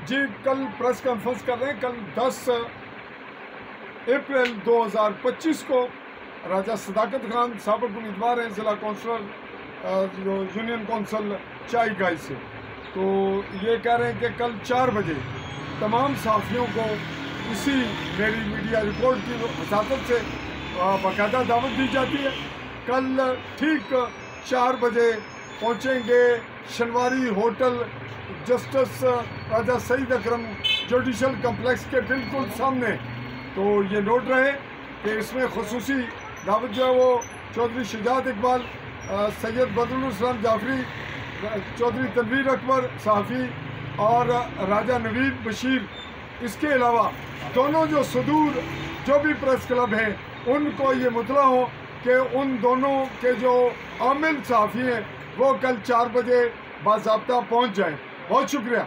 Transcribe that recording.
جی کل press conference کر رہے ہیں. کل 10 اپریل 2025 کو راجہ صداقت خان سابق امیدوار ہیں ضلع کونسلر جو یونین کونسل چائی گائی سے. تو یہ کہہ رہے ہیں کہ کل 4 بجے تمام صحافیوں کو اسی میری میڈیا رپورٹ کی وساطت سے باقاعدہ دعوت دی جاتی ہے. کل ٹھیک 4 بجے پہنچیں گے شنواری ہوٹل جسٹس راجہ سعید اکرم جوڈیشل کمپلیکس کے بالکل سامنے. تو یہ نوٹ رہے کہ اس میں خصوصی دعوت جو ہے وہ چودھری شجاعت اقبال، سید بدرالاسلام جعفری، چودھری تنویر اکبر صحافی اور راجہ نوید بشیر، اس کے علاوہ دونوں جو صدور جو بھی پریس کلب ہیں ان کو یہ مطلع ہو کہ ان دونوں کے جو عامل صحافی ہیں وہ کل 4 بجے باضابطہ پہنچ جائیں. بہت شکریہ.